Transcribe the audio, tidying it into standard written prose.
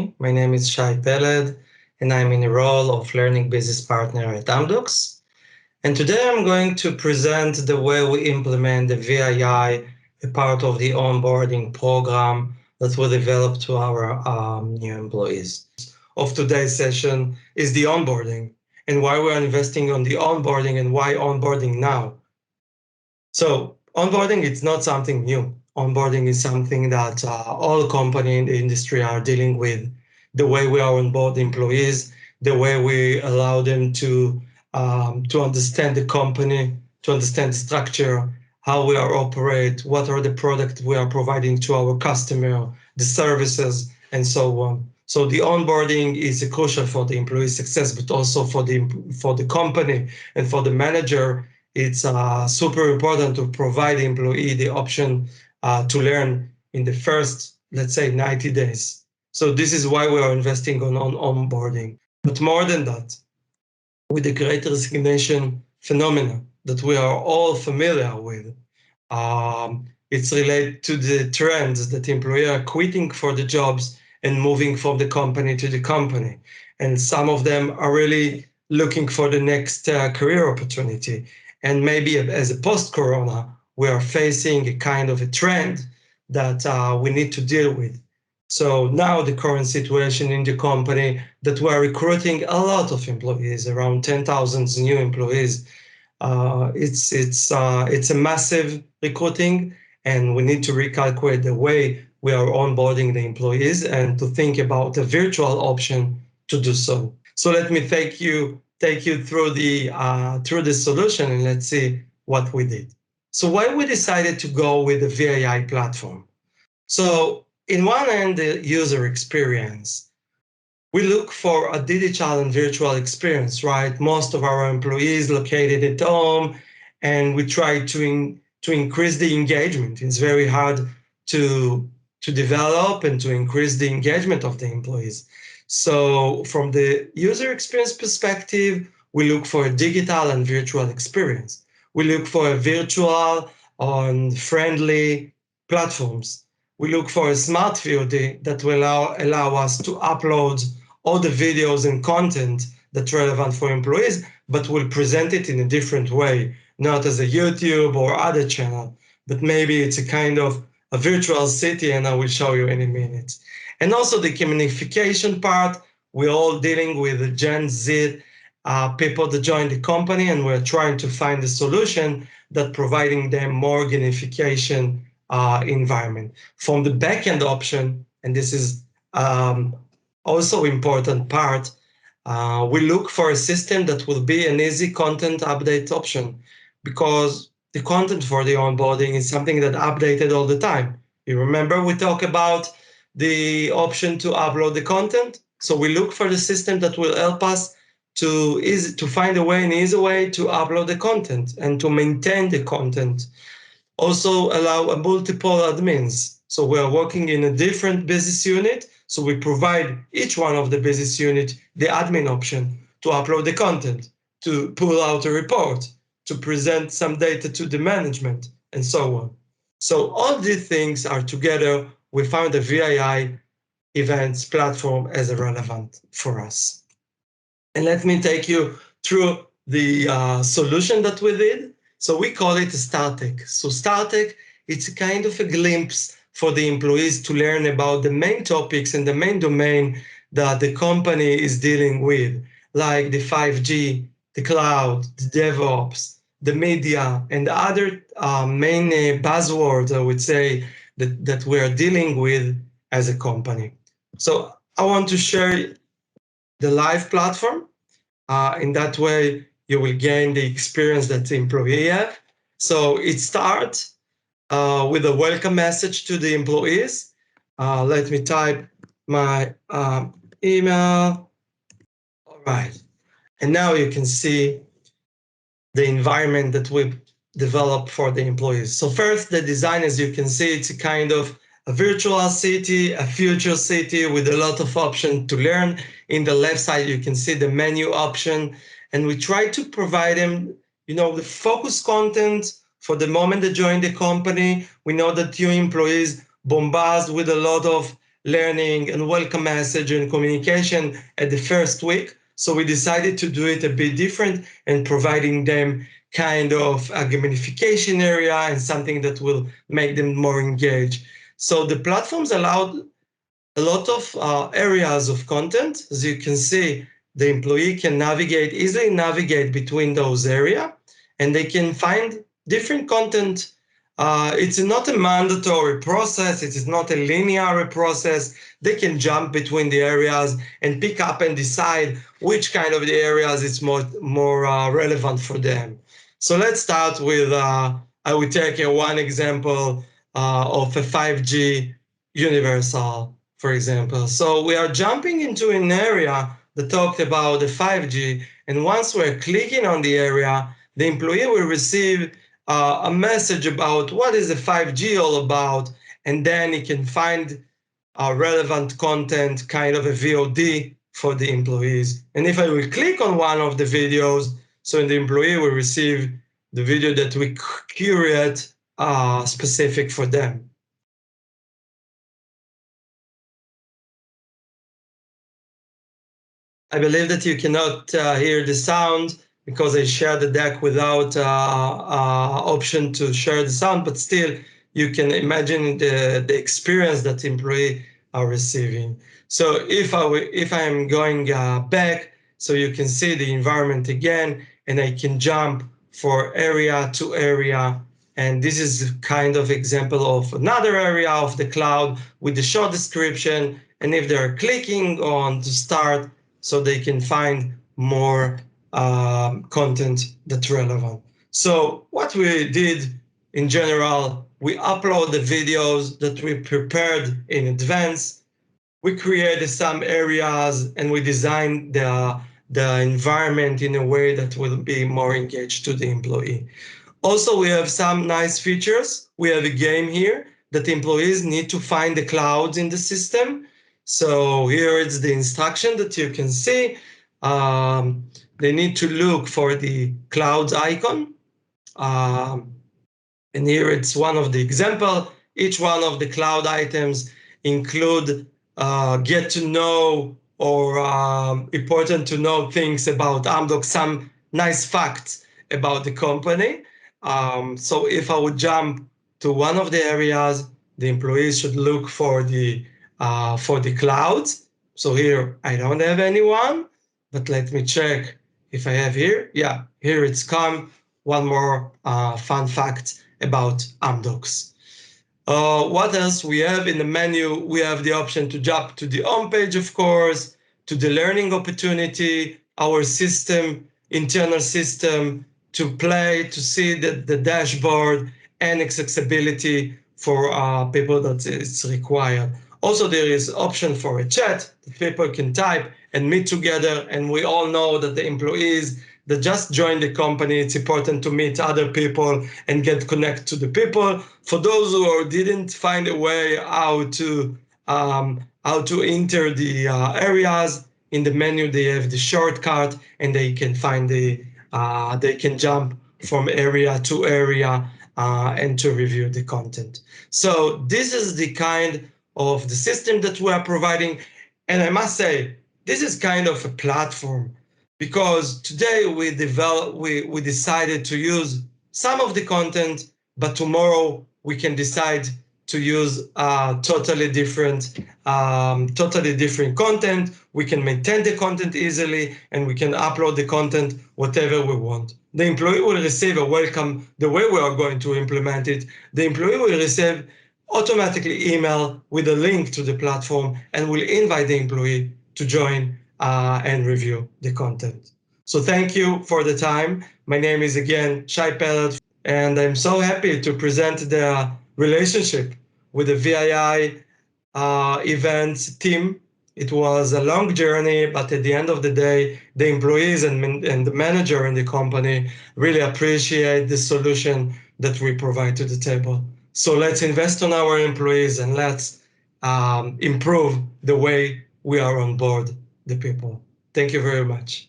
me. My name is Shay Peled, and I'm in the role of Learning Business Partner at Amdocs. And today I'm going to present the way we implement the Vii, a part of the onboarding program that we developed to our new employees. Of today's session is the onboarding and why we're investing on the onboarding and why onboarding now. So onboarding, it's not something new. Onboarding is something that all companies in the industry are dealing with. The way we are onboard employees, the way we allow them to understand the company, to understand the structure, how we are operate, what are the products we are providing to our customer, the services, and so on. So the onboarding is crucial for the employee success, but also for the company and for the manager. It's super important to provide the employee the option to learn in the first, let's say, 90 days. So this is why we are investing on onboarding. But more than that, with the great resignation phenomena that we are all familiar with, it's related to the trends that employees are quitting for the jobs and moving from the company to the company. And some of them are really looking for the next career opportunity. And maybe as a post-corona, we are facing a kind of a trend that we need to deal with. So now the current situation in the company that we're recruiting a lot of employees, around 10,000 new employees. It's a massive recruiting, and we need to recalculate the way we are onboarding the employees and to think about a virtual option to do so. So let me take you through the solution, and let's see what we did. So why we decided to go with the Vii platform? So in one end, the user experience. We look for a digital and virtual experience, right? Most of our employees located at home, and we try to increase the engagement. It's very hard to develop and to increase the engagement of the employees. So from the user experience perspective, we look for a digital and virtual experience. We look for a virtual and friendly platforms. We look for a smart VOD that will allow us to upload all the videos and content that's relevant for employees, but we'll present it in a different way, not as a YouTube or other channel, but maybe it's a kind of a virtual city, and I will show you in a minute. And also the gamification part, we're all dealing with Gen Z people that join the company, and we're trying to find a solution that providing them more gamification environment. From the backend option, and this is also important part, we look for a system that will be an easy content update option, because the content for the onboarding is something that updated all the time. You remember we talked about the option to upload the content? So we look for the system that will help us to find an easy way to upload the content and to maintain the content. Also allow multiple admins. So we are working in a different business unit. So we provide each one of the business unit the admin option to upload the content, to pull out a report, to present some data to the management, and so on. So all these things are together. We found the Vii Events platform as relevant for us. And let me take you through the solution that we did. So we call it StarTech. So StarTech, it's a kind of a glimpse for the employees to learn about the main topics and the main domain that the company is dealing with, like the 5G, the cloud, the DevOps, the media, and the other main buzzwords, I would say, that we are dealing with as a company. So I want to share the live platform. In that way, you will gain the experience that the employee have. So it starts with a welcome message to the employees. Let me type my email. All right. And now you can see the environment that we've developed for the employees. So first, the design, as you can see, it's a kind of a virtual city, a future city with a lot of options to learn. In the left side, you can see the menu option, and we try to provide them, the focus content for the moment they join the company. We know that new employees bombard with a lot of learning and welcome message and communication at the first week. So we decided to do it a bit different and providing them kind of a gamification area and something that will make them more engaged. So the platforms allowed a lot of areas of content. As you can see, the employee can easily navigate between those areas, and they can find different content. It's not a mandatory process. It is not a linear process. They can jump between the areas and pick up and decide which kind of the areas it's more relevant for them. So let's start with, I will take one example of a 5G universal, for example. So we are jumping into an area that talked about the 5G, and once we're clicking on the area, the employee will receive a message about what is the 5G all about, and then he can find relevant content, kind of a VOD for the employees. And if I will click on one of the videos, so the employee will receive the video that we curate specific for them. I believe that you cannot hear the sound because I shared the deck without option to share the sound, but still you can imagine the experience that employee are receiving. So if I am going back, so you can see the environment again, and I can jump for area to area. And this is kind of example of another area of the cloud with the short description. And if they're clicking on to start, so they can find more content that's relevant. So what we did in general, we upload the videos that we prepared in advance. We created some areas and we designed the environment in a way that will be more engaged to the employee. Also, we have some nice features. We have a game here that employees need to find the clouds in the system. So here is the instruction that you can see. They need to look for the clouds icon. And here it's one of the example. Each one of the cloud items include get to know or important to know things about Amdocs, some nice facts about the company. So if I would jump to one of the areas, the employees should look for the clouds. So here I don't have anyone, but let me check if I have here. Yeah, here it's come. One more fun fact about Amdocs. What else we have in the menu? We have the option to jump to the home page, of course, to the learning opportunity, our system, internal system, to play, to see the dashboard and accessibility for people that it's required. Also, there is option for a chat that people can type and meet together. And we all know that the employees that just joined the company, it's important to meet other people and get connected to the people. For those who didn't find a way how to enter the areas, in the menu they have the shortcut and they can find they can jump from area to area and to review the content. So this is the kind of the system that we are providing. And I must say, this is kind of a platform, because today we decided to use some of the content, but tomorrow we can decide to use totally different content. We can maintain the content easily, and we can upload the content whatever we want. The employee will receive a welcome. The way we are going to implement it, the employee will receive automatically email with a link to the platform and will invite the employee to join and review the content. So thank you for the time. My name is again Shay Peled, and I'm so happy to present the relationship with the Vii Events team. It was a long journey, but at the end of the day, the employees and the manager in the company really appreciate the solution that we provide to the table. So let's invest on our employees and let's improve the way we are on board the people. Thank you very much.